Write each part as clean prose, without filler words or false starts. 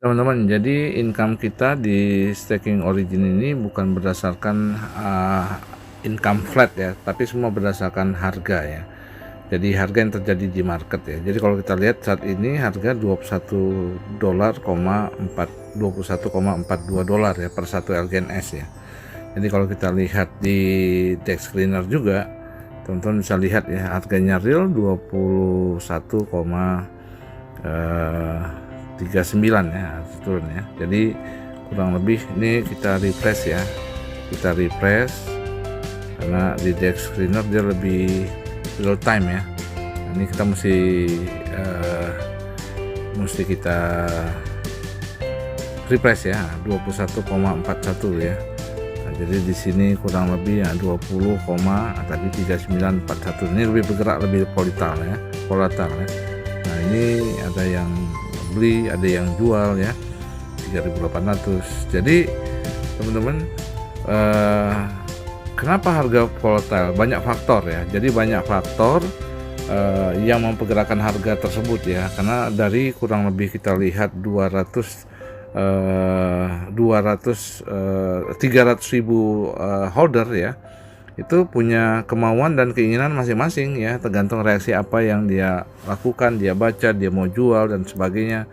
Teman-teman, jadi income kita di staking origin ini bukan berdasarkan income flat ya, tapi semua berdasarkan harga ya. Jadi harga yang terjadi di market ya. Jadi kalau kita lihat saat ini harga 21,42 dolar ya per satu LGNS ya. Jadi kalau kita lihat di DEX Screener juga, teman-teman bisa lihat ya harganya real 21,39 ya turun ya. Jadi kurang lebih ini kita refresh ya, kita refresh karena di DEX Screener dia lebih real time ya. Ini kita mesti kita refresh ya 21,41 ya. Nah, jadi di sini kurang lebih ya 20, tadi 3941. Ini lebih bergerak, lebih volatile ya, volatile ya. Nah, ini ada yang beli, ada yang jual ya 3.800. Jadi teman-teman, kenapa harga volatile? Banyak faktor ya. Jadi banyak faktor yang mempergerakan harga tersebut ya. Karena dari kurang lebih kita lihat 300.000 holder ya, itu punya kemauan dan keinginan masing-masing ya, tergantung reaksi apa yang dia lakukan, dia baca, dia mau jual dan sebagainya.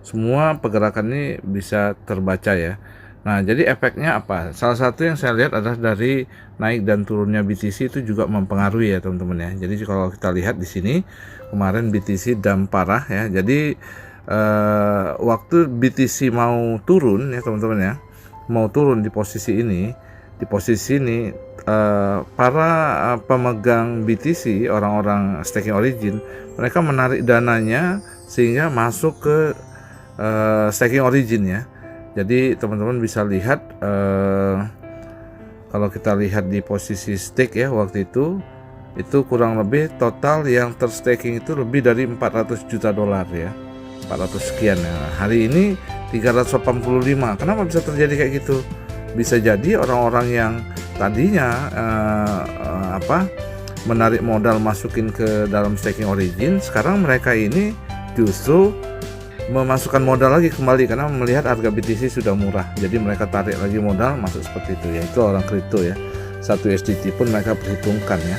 Semua pergerakan ini bisa terbaca ya. Nah, jadi efeknya apa? Salah satu yang saya lihat adalah dari naik dan turunnya BTC itu juga mempengaruhi ya teman-teman ya. Jadi kalau kita lihat di sini kemarin BTC dump parah ya. Jadi waktu BTC mau turun ya teman-teman ya, mau turun di posisi ini, para pemegang BTC, orang-orang staking origin, mereka menarik dananya sehingga masuk ke staking origin ya. Jadi teman-teman bisa lihat kalau kita lihat di posisi stake ya waktu itu kurang lebih total yang terstaking itu lebih dari 400 juta dolar ya, 400 sekian ya. Hari ini 385. Kenapa bisa terjadi kayak gitu? Bisa jadi orang-orang yang tadinya menarik modal masukin ke dalam staking origin, sekarang mereka ini justru memasukkan modal lagi kembali karena melihat harga BTC sudah murah, jadi mereka tarik lagi modal masuk seperti itu ya. Itu orang kripto ya, 1 USDT pun mereka perhitungkan ya.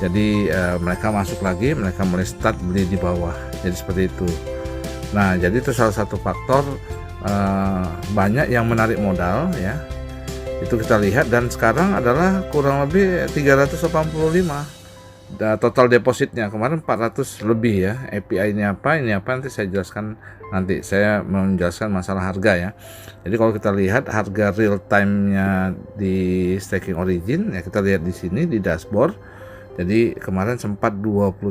Jadi mereka masuk lagi, mereka mulai start beli di bawah, jadi seperti itu. Nah, jadi itu salah satu faktor banyak yang menarik modal ya, itu kita lihat. Dan sekarang adalah kurang lebih 385 total depositnya, kemarin 400 lebih ya. API-nya apa, ini apa, nanti saya jelaskan, nanti saya menjelaskan masalah harga ya. Jadi kalau kita lihat harga real time-nya di staking origin ya, kita lihat di sini di dashboard. Jadi kemarin sempat 24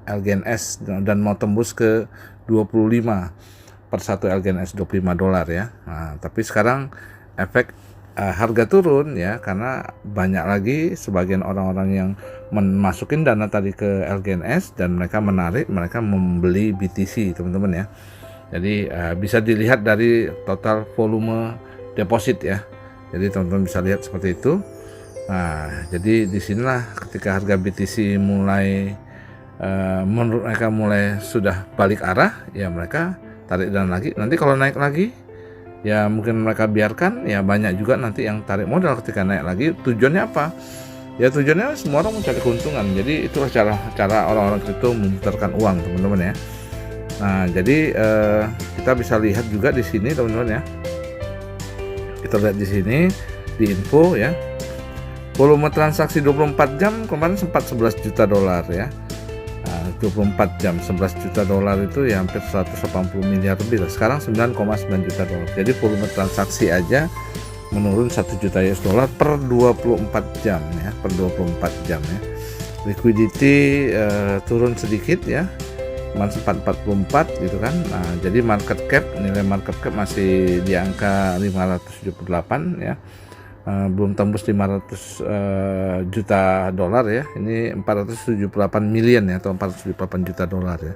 LGNS dan mau tembus ke 25 per satu LGNS, 25 dolar ya. Nah, tapi sekarang efek harga turun ya, karena banyak lagi sebagian orang-orang yang masukin dana tadi ke LGNS dan mereka menarik, mereka membeli BTC teman-teman ya. Jadi bisa dilihat dari total volume deposit ya. Jadi teman-teman bisa lihat seperti itu. Nah, jadi disinilah ketika harga BTC mulai menurut mereka mulai sudah balik arah ya, mereka tarik dana lagi. Nanti kalau naik lagi ya mungkin mereka biarkan ya, banyak juga nanti yang tarik modal ketika naik lagi. Tujuannya apa? Ya tujuannya semua orang mencari keuntungan. Jadi itulah cara orang-orang kripto memutarkan uang teman-teman ya. Nah, jadi kita bisa lihat juga di sini teman-teman ya. Kita lihat di sini di info ya. Volume transaksi 24 jam kemarin sempat 11 juta dolar ya. 24 jam 11 juta dolar itu ya hampir 180 miliar lebih. Sekarang 9,9 juta dolar. Jadi volume transaksi aja menurun 1 juta US dollar per 24 jam ya, per 24 jam ya. Liquidity turun sedikit ya, cuma sempat 44 gitu kan. Nah, jadi nilai market cap masih di angka 578 ya. Belum tembus 500 juta dolar ya. Ini 478 million ya, atau 478 juta dolar ya.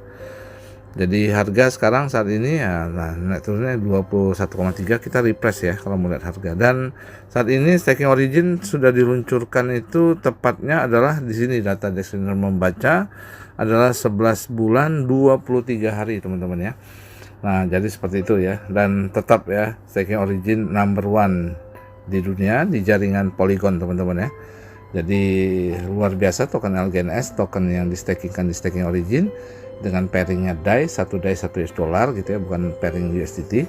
Jadi harga sekarang saat ini ya, nah, naik turunnya 21,3. Kita refresh ya kalau melihat harga. Dan saat ini staking origin sudah diluncurkan, itu tepatnya adalah di sini data DEX Screener membaca adalah 11 bulan 23 hari teman-teman ya. Nah, jadi seperti itu ya. Dan tetap ya, staking origin number one di dunia di jaringan Polygon, teman-teman ya. Jadi luar biasa token LGNS, token yang di staking origin dengan pairingnya DAI, satu DAI 1 US dollar gitu ya, bukan pairing USDT.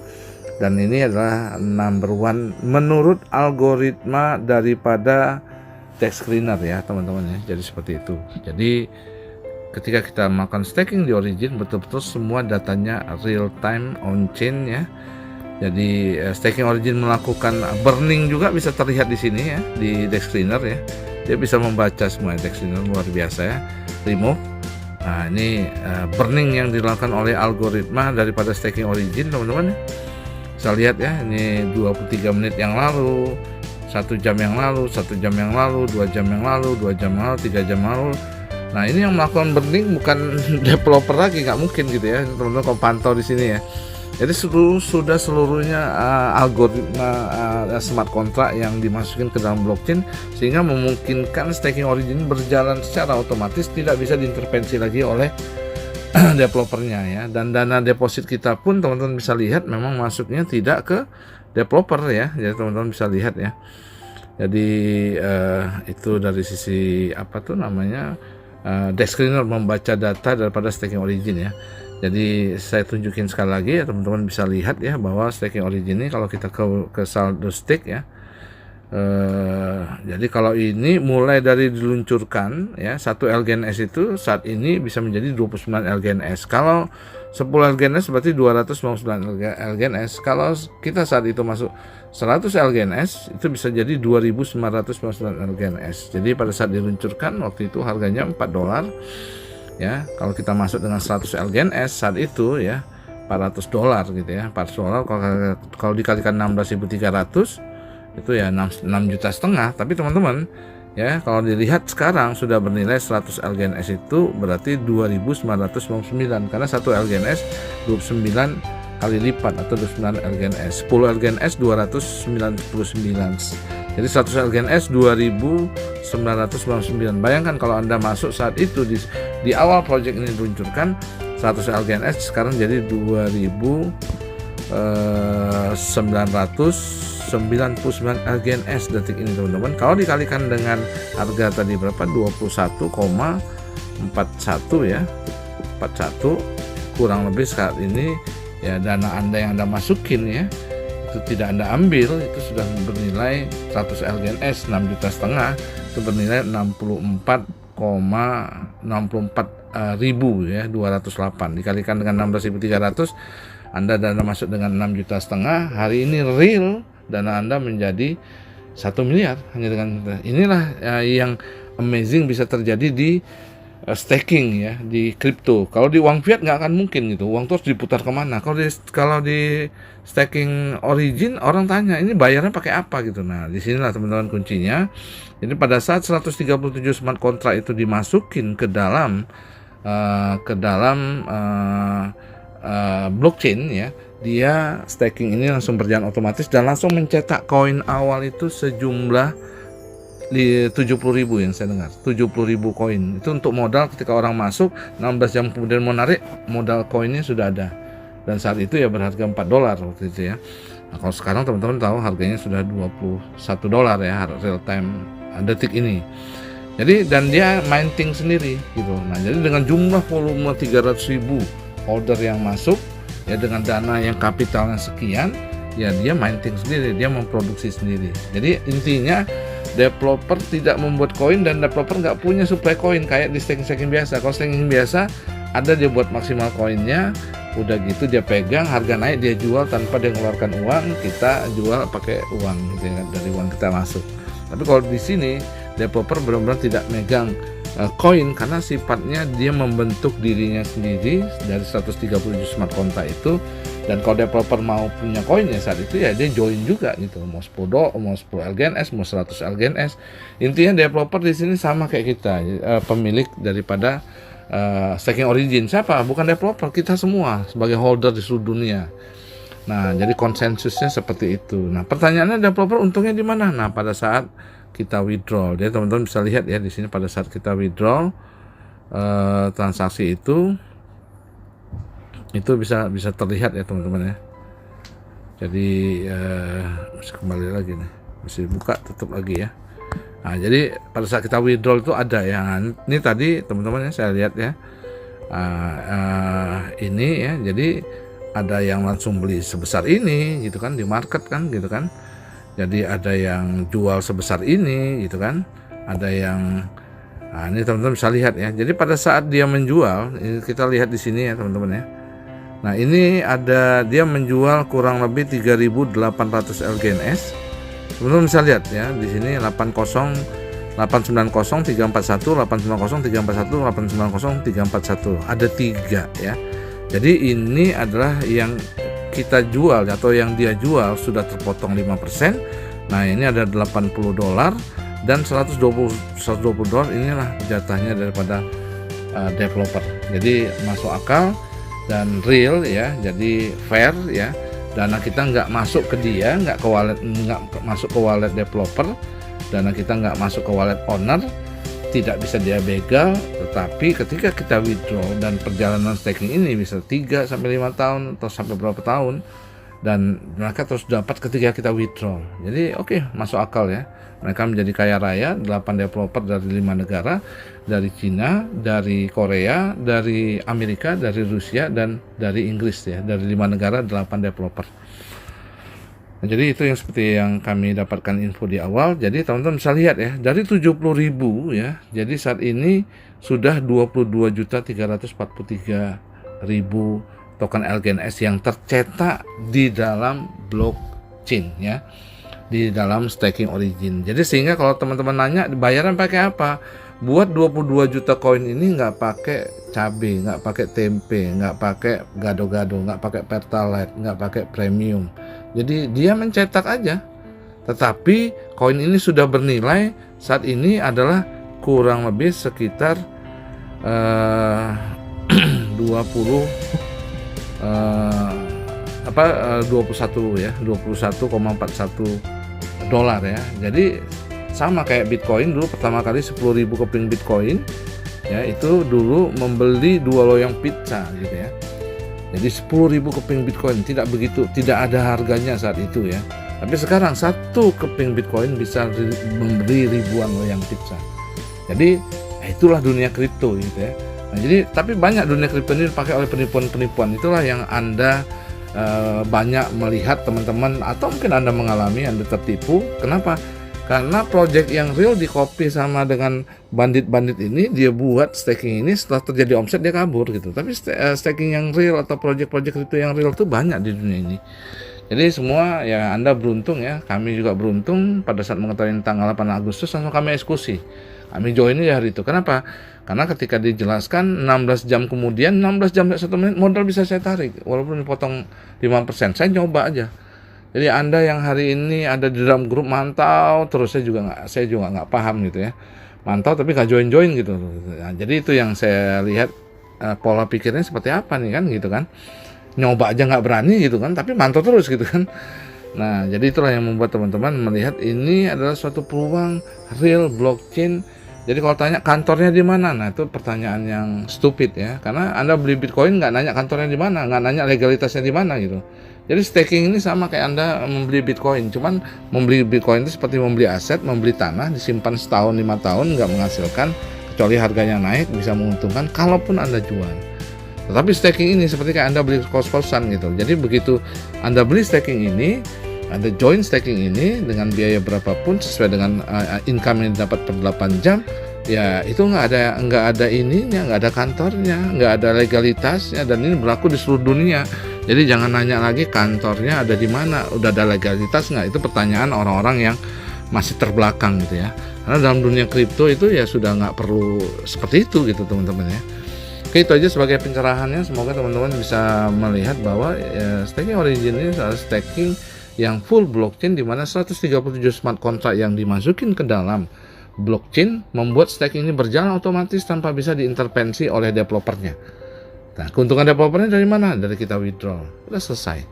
Dan ini adalah number one menurut algoritma daripada DEX Screener ya, teman-teman ya. Jadi seperti itu. Jadi ketika kita melakukan staking di origin, betul-betul semua datanya real time on chain ya. Jadi staking origin melakukan burning juga bisa terlihat di sini ya, di DEX Screener ya. Dia bisa membaca semua DEX Screener, luar biasa ya. Remove. Nah, ini burning yang dilakukan oleh algoritma daripada staking origin, teman-teman ya. Bisa lihat ya, ini 23 menit yang lalu, 1 jam yang lalu, 1 jam yang lalu, 2 jam yang lalu, 2 jam yang lalu, 3 jam yang lalu. Nah, ini yang melakukan burning bukan developer lagi, nggak mungkin gitu ya, teman-teman. Kalau pantau di sini ya. Jadi sudah seluruhnya algoritma smart contract yang dimasukin ke dalam blockchain, sehingga memungkinkan staking origin berjalan secara otomatis, tidak bisa diintervensi lagi oleh developernya ya. Dan dana deposit kita pun teman-teman bisa lihat memang masuknya tidak ke developer ya. Jadi teman-teman bisa lihat ya. Jadi itu dari sisi apa tuh namanya, DEX Screener membaca data daripada staking origin ya. Jadi saya tunjukin sekali lagi ya, teman-teman bisa lihat ya, bahwa staking origin ini kalau kita ke saldo stake ya, jadi kalau ini mulai dari diluncurkan ya, 1 LGNS itu saat ini bisa menjadi 29 LGNS. Kalau 10 LGNS berarti 259 LGNS. Kalau kita saat itu masuk 100 LGNS itu bisa jadi 2999 LGNS. Jadi pada saat diluncurkan waktu itu harganya $4 ya. Kalau kita masuk dengan 100 LGNS saat itu ya $400 gitu ya. $400 kalau dikalikan 16.300 itu ya 6,5 juta. Tapi teman-teman ya, kalau dilihat sekarang sudah bernilai 100 LGNS itu berarti 2.999, karena 1 LGNS 29 kali lipat atau 29 LGNS. 10 LGNS 299. Jadi 100 LGNS 2.999. Bayangkan kalau Anda masuk saat itu di awal project ini diluncurkan, 100 LGNS sekarang jadi 2.999 LGNS detik ini, teman-teman. Kalau dikalikan dengan harga tadi berapa, 21,41 ya, 41 kurang lebih saat ini ya, dana Anda yang Anda masukin ya, itu tidak Anda ambil, itu sudah bernilai 100 LGNS 6,5 juta, itu bernilai 64,64 ribu ya, 208 dikalikan dengan 16.300, Anda dana masuk dengan 6,5 juta. Hari ini real dana Anda menjadi 1 miliar hanya dengan inilah yang amazing bisa terjadi di staking ya, di kripto. Kalau di uang fiat nggak akan mungkin gitu, uang terus diputar kemana. Kalau di staking origin orang tanya ini bayarnya pakai apa gitu. Nah, disinilah teman-teman kuncinya. Jadi pada saat 137 smart contract itu dimasukin ke dalam blockchain ya, dia staking ini langsung berjalan otomatis dan langsung mencetak koin awal itu sejumlah di 70.000 yang saya dengar, 70.000 koin. Itu untuk modal ketika orang masuk, 16 jam kemudian mau narik, modal koinnya sudah ada. Dan saat itu ya berharga $4 waktu itu ya. Nah, kalau sekarang teman-teman tahu harganya sudah $21 ya, real time detik ini. Jadi dan dia minting sendiri gitu. Nah, jadi dengan jumlah volume 300.000 order yang masuk ya, dengan dana yang kapitalnya sekian ya, dia minting sendiri, dia memproduksi sendiri. Jadi intinya developer tidak membuat koin dan developer nggak punya supply koin kayak di staking biasa. Kalau staking biasa ada dia buat maksimal koinnya, udah gitu dia pegang, harga naik dia jual tanpa dia mengeluarkan uang, kita jual pakai uang gitu ya, dari uang kita masuk. Tapi kalau di sini developer benar-benar tidak megang koin karena sifatnya dia membentuk dirinya sendiri dari 137 smart contract itu. Dan kalau developer mau punya koinnya saat itu ya dia join juga gitu, mau 10 LGNS, mau 100 LGNS. Intinya developer di sini sama kayak kita, pemilik daripada staking origin. Siapa? Bukan developer, kita semua sebagai holder di seluruh dunia. Nah, jadi konsensusnya seperti itu. Nah, pertanyaannya developer untungnya di mana? Nah, pada saat kita withdraw. Jadi teman-teman bisa lihat ya di sini pada saat kita withdraw transaksi itu Itu bisa bisa terlihat ya teman-teman ya. Jadi bisa kembali lagi nih, masih buka tutup lagi ya. Nah, jadi pada saat kita withdraw itu ada ya. Nah, ini tadi teman-teman ya saya lihat ya. Ini ya, jadi ada yang langsung beli sebesar ini gitu kan di market kan gitu kan. Jadi ada yang jual sebesar ini gitu kan. Ada yang ini teman-teman bisa lihat ya. Jadi pada saat dia menjual, ini kita lihat di sini ya teman-teman ya. Nah, ini ada dia menjual kurang lebih 3.800 LGNS. Teman-teman bisa lihat ya di sini 80 890 341 890 341 890 341 ada 3 ya. Jadi ini adalah yang kita jual atau yang dia jual sudah terpotong 5%. Nah, ini ada $80 dan $120 inilah jatahnya daripada developer. Jadi masuk akal dan real ya. Jadi fair ya. Dana kita nggak masuk ke dia, nggak masuk ke wallet developer, dana kita nggak masuk ke wallet owner, tidak bisa dia begal. Tetapi ketika kita withdraw dan perjalanan staking ini bisa 3 sampai 5 tahun atau sampai berapa tahun, dan mereka terus dapat ketika kita withdraw. Jadi oke, masuk akal ya. Mereka menjadi kaya raya, 8 developer dari 5 negara, dari Cina, dari Korea, dari Amerika, dari Rusia, dan dari Inggris ya. Dari 5 negara, 8 developer. Nah, jadi itu yang seperti yang kami dapatkan info di awal. Jadi teman-teman bisa lihat ya, dari 70.000 ya, jadi saat ini sudah 22.343.000 token LGNS yang tercetak di dalam blockchain ya, di dalam staking origin. Jadi sehingga kalau teman-teman nanya bayaran pakai apa, buat 22 juta koin ini nggak pakai cabai, nggak pakai tempe, nggak pakai gado-gado, nggak pakai pertalite, nggak pakai premium. Jadi dia mencetak aja. Tetapi koin ini sudah bernilai saat ini adalah kurang lebih sekitar 21 ya, $21,41 ya. Jadi sama kayak Bitcoin dulu pertama kali 10.000 keping Bitcoin ya, itu dulu membeli 2 loyang pizza gitu ya. Jadi 10.000 keping Bitcoin tidak ada harganya saat itu ya. Tapi sekarang 1 keping Bitcoin bisa membeli ribuan loyang pizza. Jadi itulah dunia kripto gitu ya. Nah, jadi tapi banyak dunia kripto ini dipakai oleh penipuan-penipuan. Itulah yang Anda banyak melihat teman-teman, atau mungkin Anda mengalami, Anda tertipu. Kenapa? Karena project yang real di copy sama dengan bandit-bandit ini, dia buat staking ini, setelah terjadi omset dia kabur gitu. Tapi staking yang real atau project-project itu yang real itu banyak di dunia ini. Jadi semua ya Anda beruntung ya, kami juga beruntung pada saat mengetahui tanggal 8 Agustus langsung kami eksekusi. Kami join di hari itu. Kenapa? Karena ketika dijelaskan 16 jam kemudian, 16 jam 1 menit modal bisa saya tarik walaupun dipotong 5%. Saya nyoba aja. Jadi Anda yang hari ini ada di dalam grup mantau terus, saya juga nggak paham gitu ya. Mantau tapi nggak join gitu. Nah, jadi itu yang saya lihat pola pikirnya seperti apa nih kan gitu kan. Nyoba aja nggak berani gitu kan, tapi mantau terus gitu kan. Nah, jadi itulah yang membuat teman-teman melihat ini adalah suatu peluang real blockchain. Jadi kalau tanya kantornya di mana, nah itu pertanyaan yang stupid ya, karena Anda beli Bitcoin nggak nanya kantornya di mana, nggak nanya legalitasnya di mana gitu. Jadi staking ini sama kayak Anda membeli Bitcoin, cuman membeli Bitcoin itu seperti membeli aset, membeli tanah, disimpan setahun 5 tahun nggak menghasilkan, kecuali harganya naik bisa menguntungkan kalaupun Anda jual. Tetapi staking ini seperti kayak Anda beli kos-kosan gitu. Jadi begitu Anda beli staking ini, Anda join staking ini dengan biaya berapapun sesuai dengan income yang dapat per 8 jam, ya itu nggak ada ininya, nggak ada kantornya, nggak ada legalitasnya, dan ini berlaku di seluruh dunia. Jadi jangan nanya lagi kantornya ada di mana, udah ada legalitas nggak, itu pertanyaan orang-orang yang masih terbelakang gitu ya. Karena dalam dunia kripto itu ya sudah nggak perlu seperti itu gitu teman-teman ya. Oke, itu aja sebagai pencerahannya. Semoga teman-teman bisa melihat bahwa staking origin ini adalah staking yang full blockchain, di mana 137 smart contract yang dimasukin ke dalam blockchain membuat staking ini berjalan otomatis tanpa bisa diintervensi oleh developernya. Nah, keuntungan developernya dari mana? Dari kita withdraw. Udah selesai.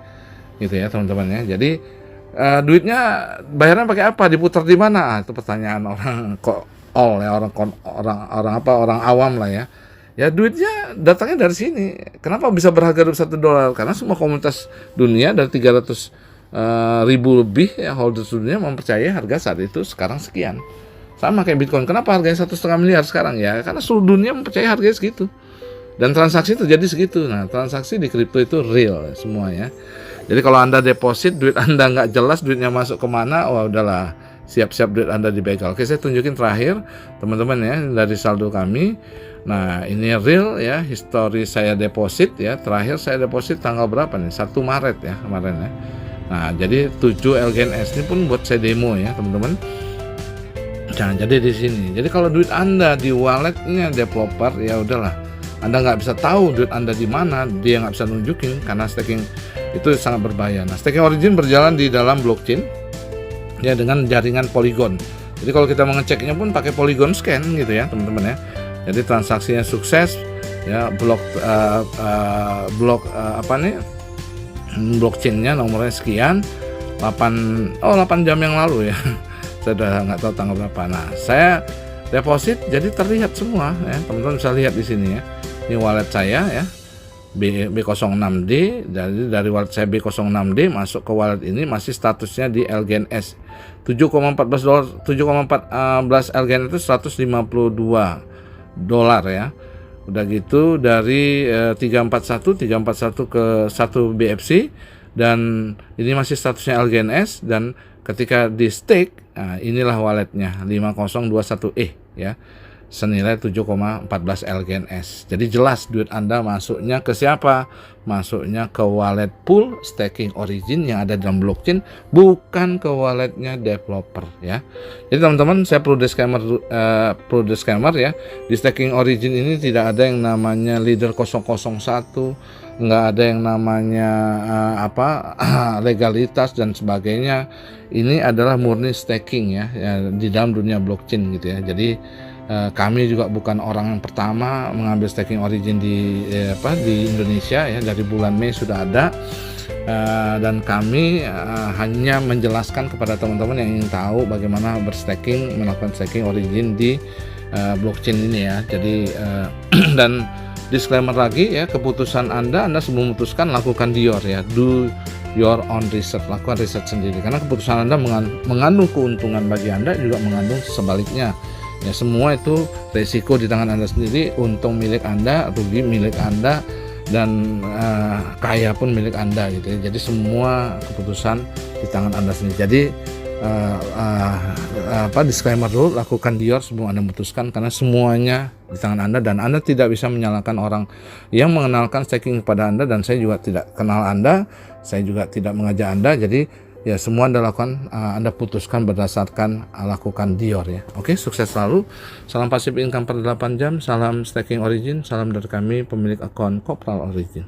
Gitu ya, teman-teman ya. Jadi duitnya bayaran pakai apa? Diputar di mana? Itu pertanyaan orang orang awam lah ya. Ya duitnya datangnya dari sini. Kenapa bisa berharga $21? Karena semua komunitas dunia dari 300 ribu lebih ya holders dunia mempercayai harga saat itu sekarang sekian. Sama kayak Bitcoin. Kenapa harganya 1,5 miliar sekarang? Ya karena seluruh dunia mempercayai harganya segitu. Dan transaksi terjadi segitu. Nah, transaksi di kripto itu real semuanya. Jadi kalau Anda deposit, duit Anda nggak jelas, duitnya masuk kemana, wah udahlah, siap-siap duit Anda dibegal. Oke, saya tunjukin terakhir, teman-teman ya, dari saldo kami. Nah, ini real ya, history saya deposit ya. Terakhir saya deposit tanggal berapa nih? 1 Maret ya kemarin ya. Nah, jadi 7 LGNS ini pun buat saya demo ya, teman-teman. Nah, jadi di sini. Jadi kalau duit Anda di walletnya developer, ya udahlah. Anda nggak bisa tahu duit Anda di mana, dia nggak bisa nunjukin karena staking itu sangat berbahaya. Nah, staking origin berjalan di dalam blockchain ya dengan jaringan Polygon. Jadi kalau kita mengeceknya pun pakai Polygon scan gitu ya, teman-teman ya. Jadi transaksinya sukses ya, blockchainnya nomornya sekian 8 jam yang lalu ya. Saya udah nggak tahu tanggal berapa. Nah, saya deposit jadi terlihat semua ya, teman-teman bisa lihat di sini ya. Ini wallet saya ya, B06D. Dari wallet saya B06D masuk ke wallet ini masih statusnya di LGNS. 7,14 LGN itu $152 ya. Udah gitu dari 341 ke 1 BFC, dan ini masih statusnya LGNS, dan ketika di stake, nah inilah walletnya 5021E ya, senilai 7,14 LGNS. Jadi jelas duit Anda masuknya ke siapa? Masuknya ke wallet pool staking origin yang ada dalam blockchain, bukan ke walletnya developer ya. Jadi teman-teman, saya perlu disclaimer ya, di staking origin ini tidak ada yang namanya leader 001, nggak ada yang namanya legalitas dan sebagainya. Ini adalah murni staking ya, di dalam dunia blockchain gitu ya. Jadi kami juga bukan orang yang pertama mengambil staking origin di Indonesia ya, dari bulan Mei sudah ada, dan kami hanya menjelaskan kepada teman-teman yang ingin tahu bagaimana melakukan staking origin di blockchain ini ya. Jadi dan disclaimer lagi ya, keputusan Anda sebelum memutuskan lakukan do your own research, lakukan riset sendiri, karena keputusan Anda mengandung keuntungan bagi Anda, juga mengandung sebaliknya. Ya, semua itu resiko di tangan Anda sendiri, untung milik Anda, rugi milik Anda, dan kaya pun milik Anda gitu ya. Jadi semua keputusan di tangan Anda sendiri. Jadi disclaimer dulu, lakukan dior sebelum Anda memutuskan, karena semuanya di tangan Anda, dan Anda tidak bisa menyalahkan orang yang mengenalkan staking kepada Anda, dan saya juga tidak kenal Anda, saya juga tidak mengajak Anda. Jadi ya semua Anda lakukan, Anda putuskan berdasarkan lakukan dior ya. Oke, sukses selalu. Salam passive income per 8 jam, salam staking origin, salam dari kami pemilik akun Kopral Origin.